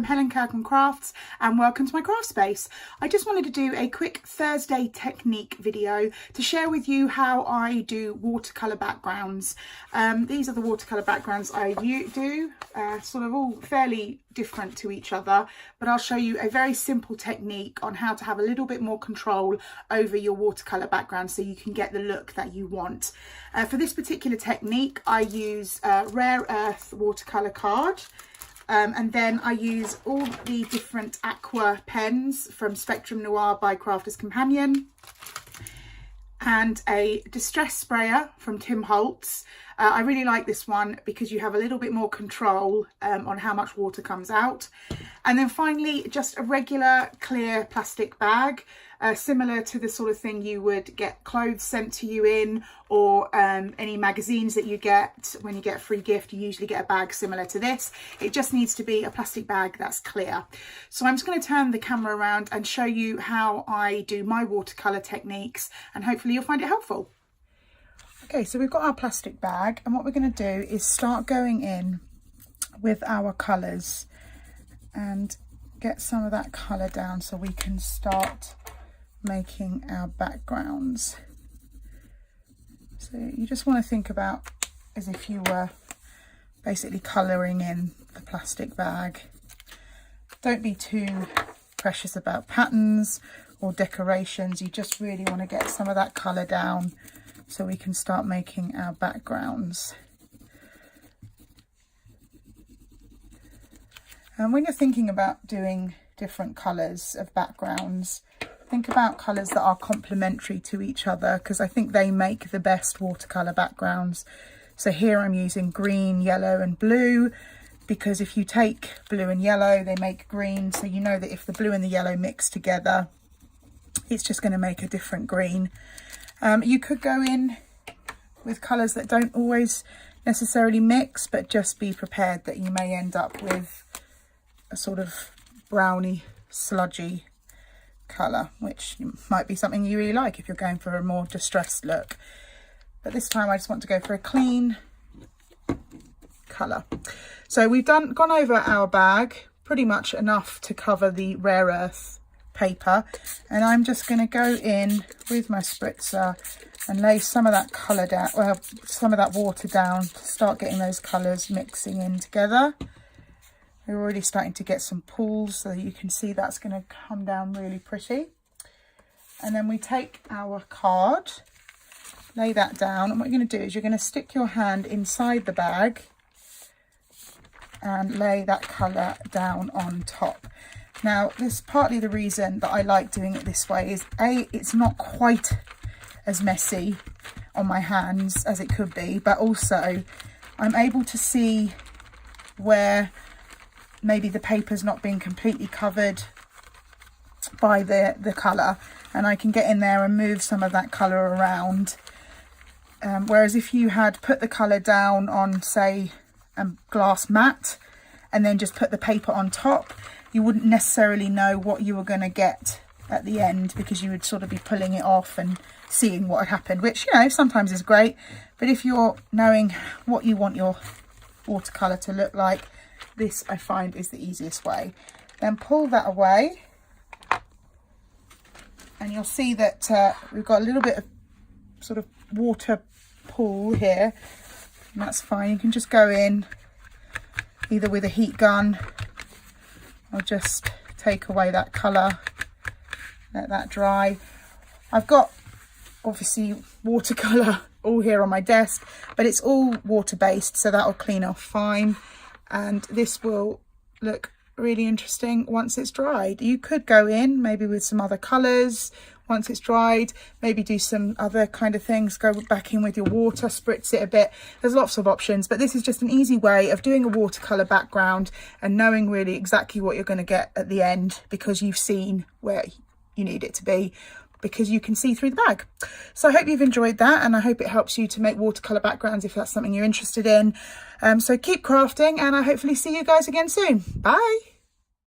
from Helen Kirkham Crafts and welcome to my craft space. I just wanted to do a quick Thursday technique video to share with you how I do watercolour backgrounds. These are the watercolour backgrounds I do, sort of all fairly different to each other, but I'll show you a very simple technique on how to have a little bit more control over your watercolour background so you can get the look that you want. For this particular technique I use Rare Earth watercolour card, and then I use all the different Aqua pens from Spectrum Noir by Crafter's Companion, and a distress sprayer from Holtz. I really like this one because you have a little bit more control on how much water comes out. And then finally, just a regular clear plastic bag, similar to the sort of thing you would get clothes sent to you in, or any magazines that you get when you get a free gift. You usually get a bag similar to this. It just needs to be a plastic bag that's clear. So I'm just going to turn the camera around and show you how I do my watercolour techniques, and hopefully you'll find it helpful. Okay, so we've got our plastic bag, and what we're going to do is start going in with our colours and get some of that colour down so we can start making our backgrounds. So you just want to think about as if you were basically colouring in the plastic bag. Don't be too precious about patterns or decorations. You just really want to get some of that colour down so we can start making our backgrounds. And when you're thinking about doing different colours of backgrounds, think about colours that are complementary to each other, because I think they make the best watercolour backgrounds. So here I'm using green, yellow and blue, because if you take blue and yellow, they make green. So you know that if the blue and the yellow mix together, it's just going to make a different green. You could go in with colours that don't always necessarily mix, but just be prepared that you may end up with a sort of browny, sludgy colour, which might be something you really like if you're going for a more distressed look. But this time I just want to go for a clean colour. So we've gone over our bag pretty much enough to cover the Rare Earth paper, and I'm just going to go in with my spritzer and lay some of that colour down, well, some of that water down, to start getting those colours mixing in together. We're already starting to get some pools, so you can see that's going to come down really pretty. And then we take our card, lay that down, and what you're going to do is you're going to stick your hand inside the bag and lay that colour down on top. Now, this is partly the reason that I like doing it this way is A, it's not quite as messy on my hands as it could be, but also I'm able to see where maybe the paper's not being completely covered by the colour, and I can get in there and move some of that colour around. Whereas if you had put the colour down on, say, a glass mat and then just put the paper on top, you wouldn't necessarily know what you were going to get at the end, because you would sort of be pulling it off and seeing what had happened, which, you know, sometimes is great. But if you're knowing what you want your watercolour to look like, this I find is the easiest way. Then pull that away, and you'll see that we've got a little bit of sort of water pool here, and that's fine. You can just go in either with a heat gun or just take away that colour, let that dry. I've got obviously watercolour all here on my desk, but it's all water based, so that'll clean off fine, and this will look really interesting once it's dried. You could go in maybe with some other colours once it's dried, maybe do some other kind of things, go back in with your water, spritz it a bit. There's lots of options, but this is just an easy way of doing a watercolour background and knowing really exactly what you're going to get at the end, because you've seen where you need it to be, because you can see through the bag. So I hope you've enjoyed that, and I hope it helps you to make watercolour backgrounds if that's something you're interested in. So keep crafting, and I hopefully see you guys again soon. Bye.